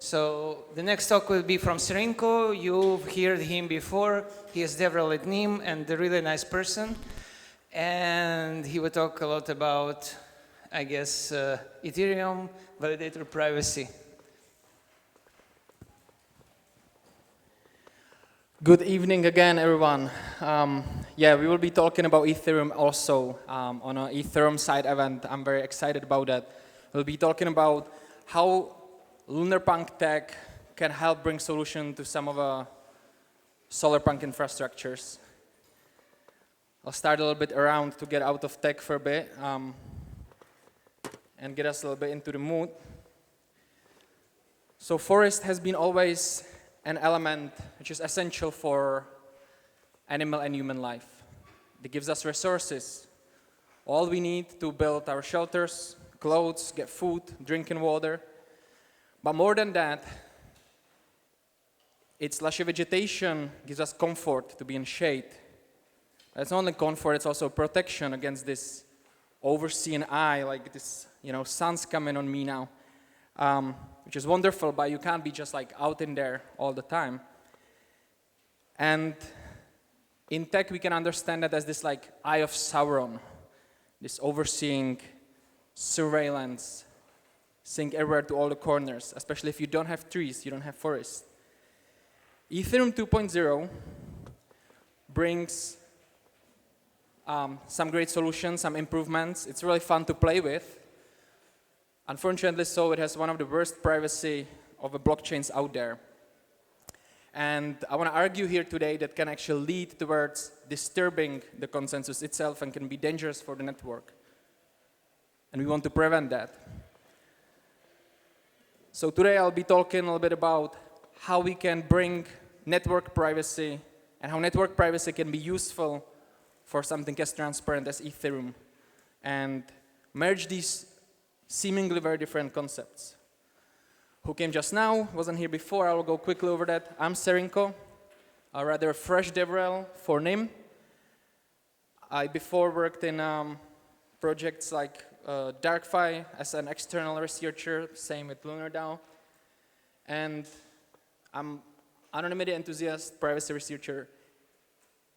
So the next talk will be from Serinko. You've heard him before. He is DevRel at NIM and a really nice person. And he will talk a lot about, I guess, Ethereum Validator privacy. Good evening again, everyone. Yeah, we will be talking about Ethereum also on an ETHRome side event. I'm very excited about that. We'll be talking about how Lunarpunk tech can help bring solution to some of the Solarpunk infrastructures. I'll start a little bit around to get out of tech for a bit and get us a little bit into the mood. So forest has been always an element which is essential for animal and human life. It gives us resources, all we need to build our shelters, clothes, get food, drinking water. But more than that, its lushy vegetation gives us comfort to be in shade. It's not only comfort, it's also protection against this overseeing eye, like this, sun's coming on me now, which is wonderful, but you can't be just like out in there all the time. And in tech, we can understand that as this like eye of Sauron, this overseeing surveillance, seeing everywhere to all the corners, especially if you don't have trees, you don't have forests. Ethereum 2.0 brings some great solutions, some improvements. It's really fun to play with. Unfortunately, so it has one of the worst privacy of the blockchains out there. And I want to argue here today that can actually lead towards disturbing the consensus itself and can be dangerous for the network. And we want to prevent that. So today I'll be talking a little bit about how we can bring network privacy and how network privacy can be useful for something as transparent as Ethereum and merge these seemingly very different concepts. Who came just now, wasn't here before, I will go quickly over that. I'm Serinko, a rather fresh DevRel for NIM. I before worked in projects like DarkFi as an external researcher, same with LunarDAO. And I'm anonymity enthusiast, privacy researcher.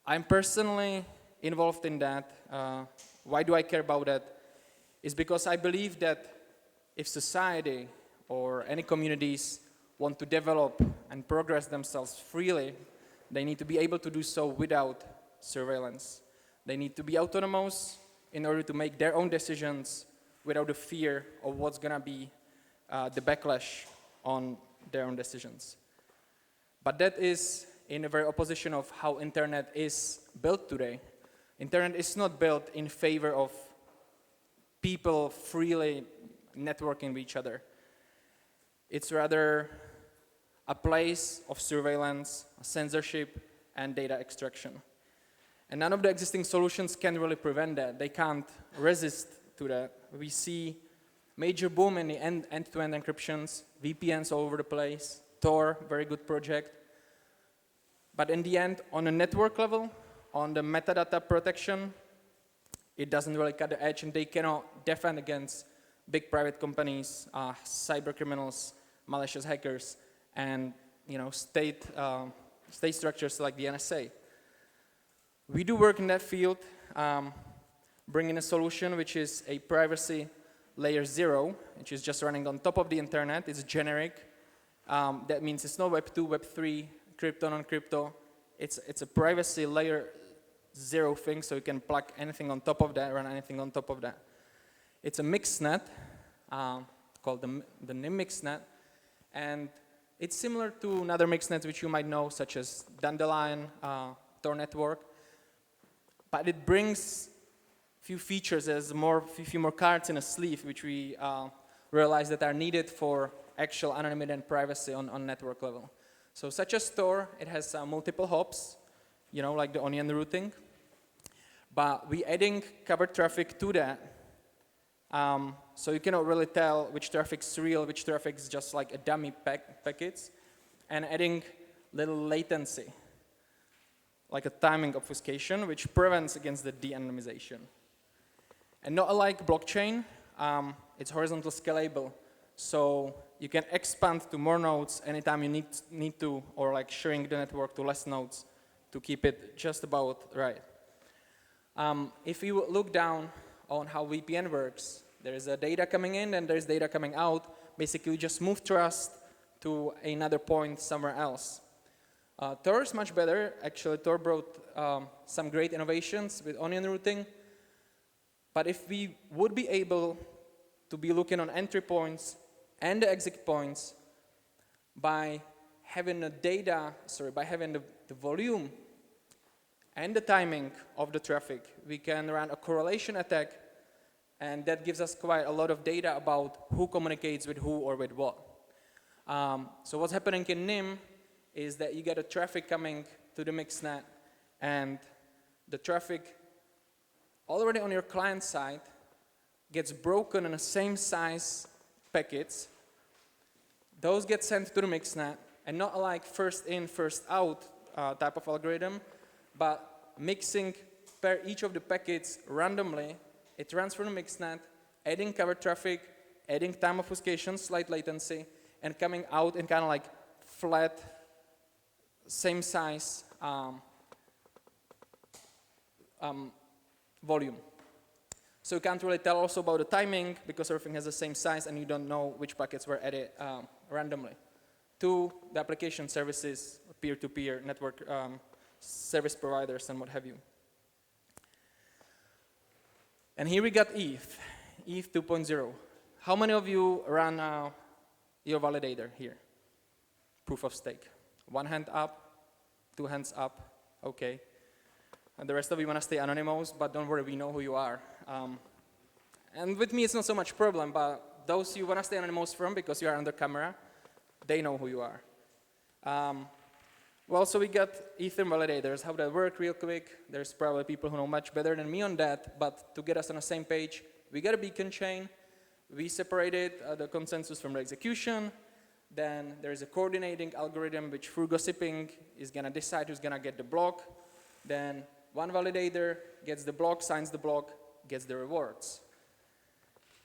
I'm personally involved in that. Why do I care about that? Is because I believe that if society or any communities want to develop and progress themselves freely, they need to be able to do so without surveillance. They need to be autonomous in order to make their own decisions without the fear of what's going to be the backlash on their own decisions. But that is in a very opposition of how internet is built today. Internet is not built in favor of people freely networking with each other. It's rather a place of surveillance, censorship, and data extraction. And none of the existing solutions can really prevent that. They can't resist to that. We see major boom in the end-to-end encryptions, VPNs all over the place, Tor, very good project. But in the end, on a network level, on the metadata protection, it doesn't really cut the edge, and they cannot defend against big private companies, cyber criminals, malicious hackers, and state structures like the NSA. We do work in that field, bringing a solution which is a privacy layer 0, which is just running on top of the internet. It's generic. That means it's not Web 2, Web 3, crypto, non-crypto. It's a privacy layer 0 thing, so you can plug anything on top of that, run anything on top of that. It's a mixed net called the NIM mixed net, and it's similar to another mixed net which you might know, such as Dandelion, Tor network, but it brings few features, there's few more cards in a sleeve which we realize that are needed for actual anonymity and privacy on network level. So such as Tor, it has multiple hops, like the onion routing, but we're adding covered traffic to that, so you cannot really tell which traffic is real, which traffic is just like a dummy packets, and adding little latency, like a timing obfuscation, which prevents against the de-anonymization. And not unlike blockchain, it's horizontal scalable. So you can expand to more nodes anytime you need to, or like shrink the network to less nodes to keep it just about right. If you look down on how VPN works, there's data coming in and there's data coming out. Basically, you just move trust to another point somewhere else. Tor is much better. Actually, Tor brought some great innovations with onion routing. But if we would be able to be looking on entry points and the exit points by having the data, by having the volume and the timing of the traffic, we can run a correlation attack, and that gives us quite a lot of data about who communicates with who or with what. So what's happening in NIM is that you get a traffic coming to the mixnet, and the traffic already on your client side gets broken in the same size packets. Those get sent to the mixnet, and not like first in, first out type of algorithm, but mixing per each of the packets randomly. It runs from the mixnet, adding cover traffic, adding time obfuscation, slight latency, and coming out in kind of like flat, same size volume. So you can't really tell also about the timing because everything has the same size and you don't know which packets were added randomly to the application services, peer-to-peer network service providers and what have you. And here we got ETH 2.0. How many of you run your validator here? Proof of stake. One hand up, two hands up, okay. And the rest of you want to stay anonymous, but don't worry, we know who you are. And with me, it's not so much problem, but those you want to stay anonymous from because you are under camera, they know who you are. Well, so we got Ethereum validators. How that work real quick? There's probably people who know much better than me on that, but to get us on the same page, we got a beacon chain. We separated the consensus from the execution. Then there's a coordinating algorithm which through gossiping is going to decide who's going to get the block. Then one validator gets the block, signs the block, gets the rewards.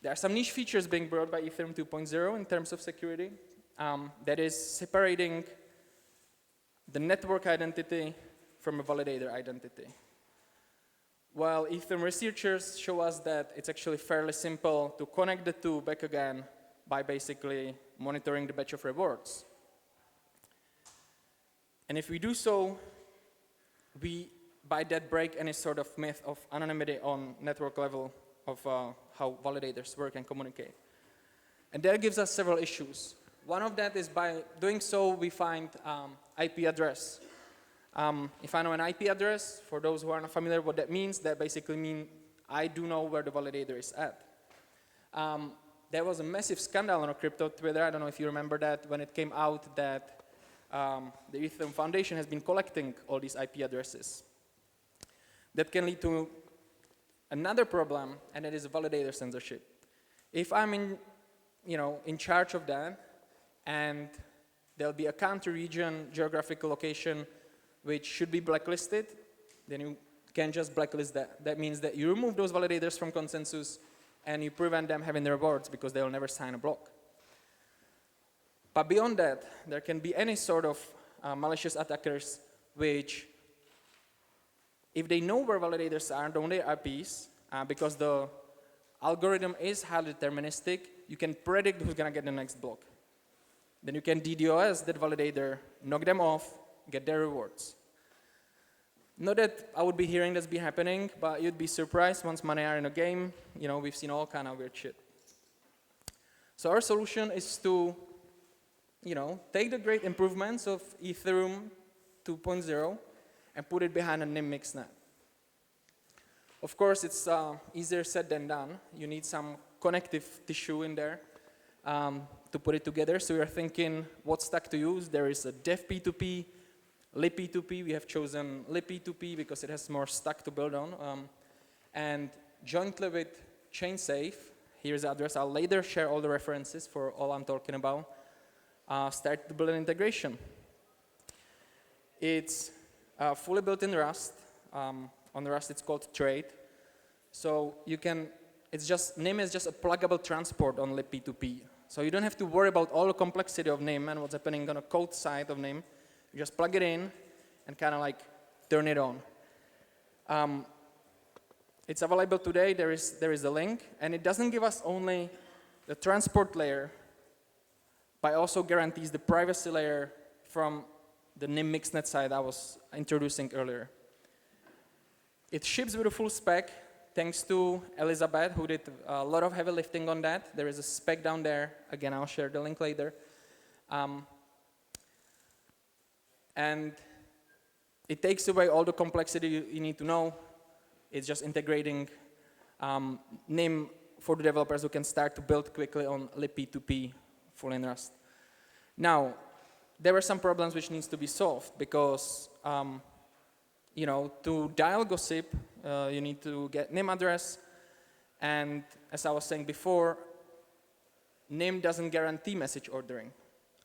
There are some niche features being brought by Ethereum 2.0 in terms of security. That is separating the network identity from a validator identity. Well, Ethereum researchers show us that it's actually fairly simple to connect the two back again by basically monitoring the batch of rewards. And if we do so, we by that break any sort of myth of anonymity on network level of how validators work and communicate. And that gives us several issues. One of that is by doing so, we find IP address. If I know an IP address, for those who are not familiar what that means, that basically means I do know where the validator is at. There was a massive scandal on crypto Twitter, I don't know if you remember that, when it came out that the Ethereum Foundation has been collecting all these IP addresses. That can lead to another problem, and that is validator censorship. If I'm in charge of that, and there'll be a country, region, geographical location which should be blacklisted, then you can just blacklist that. That means that you remove those validators from consensus and you prevent them having the rewards because they will never sign a block. But beyond that, there can be any sort of malicious attackers which, if they know where validators are, know their IPs, because the algorithm is highly deterministic, you can predict who's going to get the next block. Then you can DDoS that validator, knock them off, get their rewards. Not that I would be hearing this be happening, but you'd be surprised once money are in a game. We've seen all kind of weird shit. So our solution is to, take the great improvements of Ethereum 2.0 and put it behind a NIM mixnet. Of course, it's easier said than done. You need some connective tissue in there to put it together. So we are thinking what stack to use. There is a dev P2P, lib P2P. We have chosen lib P2P because it has more stack to build on. And jointly with ChainSafe, here's the address. I'll later share all the references for all I'm talking about. Start to build an integration. It's fully built in Rust. On Rust, it's called Trade. So you can, NIM is just a pluggable transport on lib P2P. So you don't have to worry about all the complexity of NIM and what's happening on the code side of NIM. You just plug it in and kind of like turn it on. It's available today. There is a link, and it doesn't give us only the transport layer, but also guarantees the privacy layer from the NIM mixnet side I was introducing earlier. It ships with a full spec, thanks to Elizabeth, who did a lot of heavy lifting on that. There is a spec down there. Again, I'll share the link later. And it takes away all the complexity you need to know. It's just integrating NIM for the developers who can start to build quickly on libp2p full in Rust. Now, there are some problems which needs to be solved because, to dial gossip, you need to get NIM address, and as I was saying before, NIM doesn't guarantee message ordering.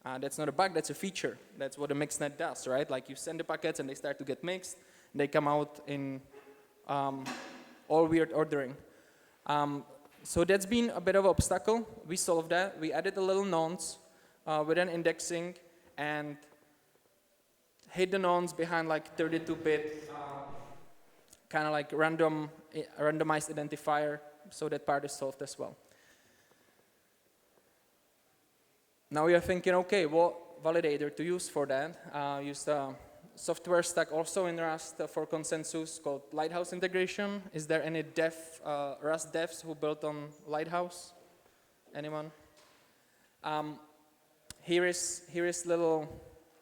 That's not a bug, that's a feature. That's what a mixnet does, right? Like you send the packets and they start to get mixed, they come out in all weird ordering. So that's been a bit of an obstacle. We solved that. We added a little nonce with an indexing and hid the nonce behind like 32-bit kind of like randomized identifier, so that part is solved as well. Now we are thinking, okay, what validator to use for that? Use the software stack also in Rust for consensus called Lighthouse integration. Is there any Rust devs who built on Lighthouse? Anyone? Here is little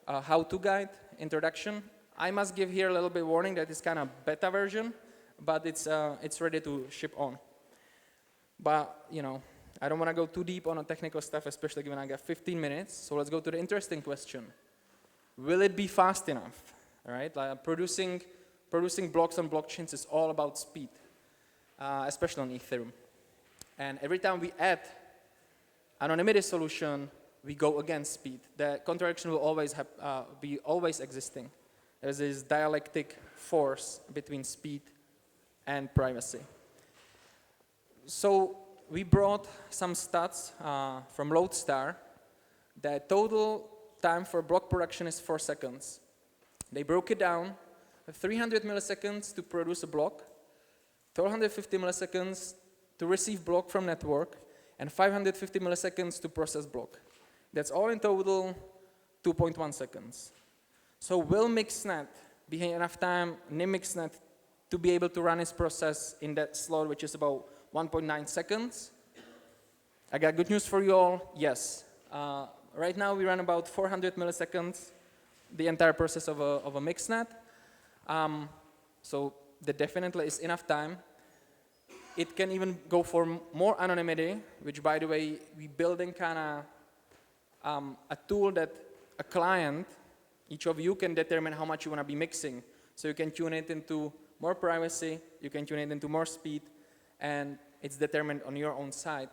how-to guide, introduction. I must give here a little bit warning that it's kind of beta version, but it's ready to ship on. But, I don't want to go too deep on the technical stuff, especially given I got 15 minutes. So let's go to the interesting question. Will it be fast enough? All right, like producing blocks on blockchains is all about speed, especially on Ethereum. And every time we add anonymity solution, we go against speed. The contradiction will always be always existing. There's this dialectic force between speed and privacy. So we brought some stats from Lodestar. The total time for block production is 4 seconds. They broke it down, 300 milliseconds to produce a block, 450 milliseconds to receive block from network, and 550 milliseconds to process block. That's all in total 2.1 seconds. So will Mixnet be enough time, NIM Mixnet, to be able to run its process in that slot, which is about 1.9 seconds? I got good news for you all, yes. Right now we run about 400 milliseconds, the entire process of a Mixnet. So that definitely is enough time. It can even go for more anonymity, which by the way, we building kind of a tool that a client, each of you can determine how much you want to be mixing. So you can tune it into more privacy, you can tune it into more speed, and it's determined on your own side.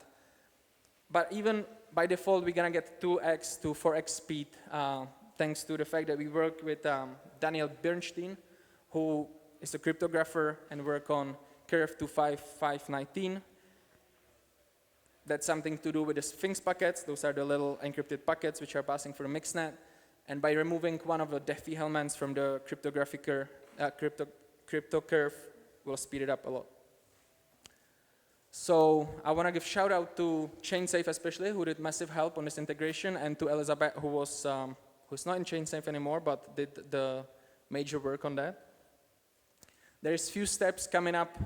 But even by default, we're going to get 2x to 4x speed, thanks to the fact that we work with Daniel Bernstein, who is a cryptographer and work on Curve 25519. That's something to do with the Sphinx packets. Those are the little encrypted packets which are passing through the Mixnet. And by removing one of the Diffie elements from the crypto curve, we'll speed it up a lot. So I want to give shout out to ChainSafe especially, who did massive help on this integration, and to Elizabeth, who's not in ChainSafe anymore, but did the major work on that. There is few steps coming up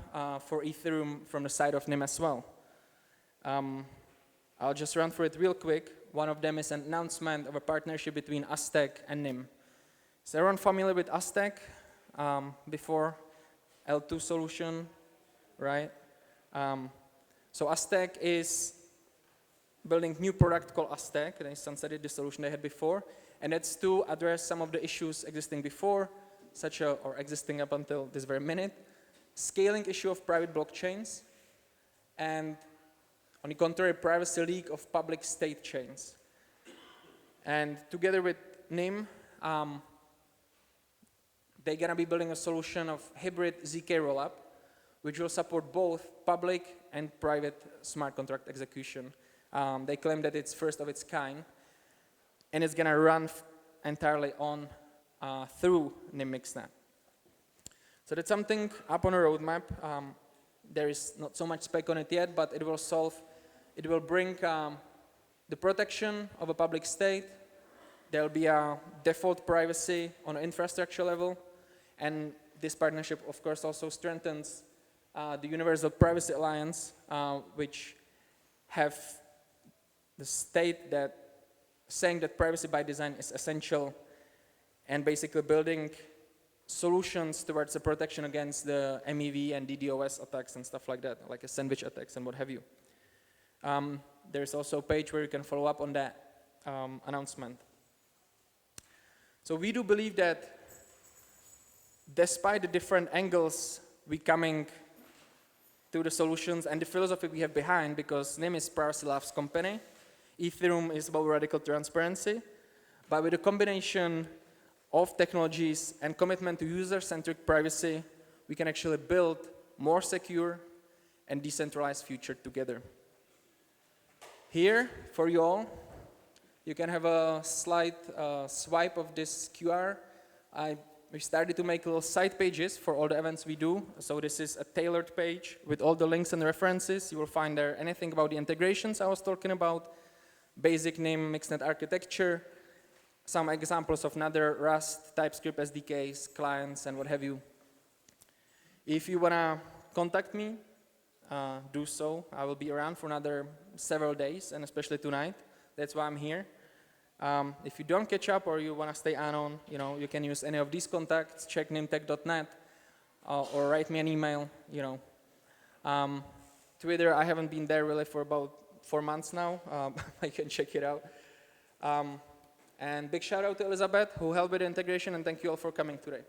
for Ethereum from the side of NIM as well. I'll just run through it real quick. One of them is an announcement of a partnership between Aztec and NIM. Is everyone familiar with Aztec before L2 solution, right? So Aztec is building new product called Aztec. They sunsetted the solution they had before, and that's to address some of the issues existing before, or existing up until this very minute, scaling issue of private blockchains, and on the contrary, privacy leak of public state chains. And together with NIM, they're going to be building a solution of hybrid ZK rollup, which will support both public and private smart contract execution. They claim that it's first of its kind, and it's going to run entirely on through NIM Mixnet. So that's something up on a roadmap. There is not so much spec on it yet, but it will bring the protection of a public state. There will be a default privacy on an infrastructure level, and this partnership, of course, also strengthens the Universal Privacy Alliance, which have the state that saying that privacy by design is essential, and basically building solutions towards the protection against the MEV and DDoS attacks and stuff like that, like a sandwich attacks and what have you. There's also a page where you can follow up on that announcement. So we do believe that despite the different angles we coming to the solutions and the philosophy we have behind, because NIM is privacy loves company, ETHRome is about radical transparency, but with a combination of technologies and commitment to user-centric privacy, we can actually build more secure and decentralized future together. Here, for you all, you can have a slight swipe of this QR. We started to make little side pages for all the events we do. So this is a tailored page with all the links and references. You will find there anything about the integrations I was talking about, basic NIM Mixnet architecture, some examples of another Rust, TypeScript SDKs, clients, and what have you. If you want to contact me, do so. I will be around for another several days, and especially tonight. That's why I'm here. If you don't catch up or you want to stay on, you can use any of these contacts, check nimtech.net, or write me an email, Twitter, I haven't been there really for about 4 months now. I can check it out. And big shout out to Elizabeth, who helped with the integration, and thank you all for coming today.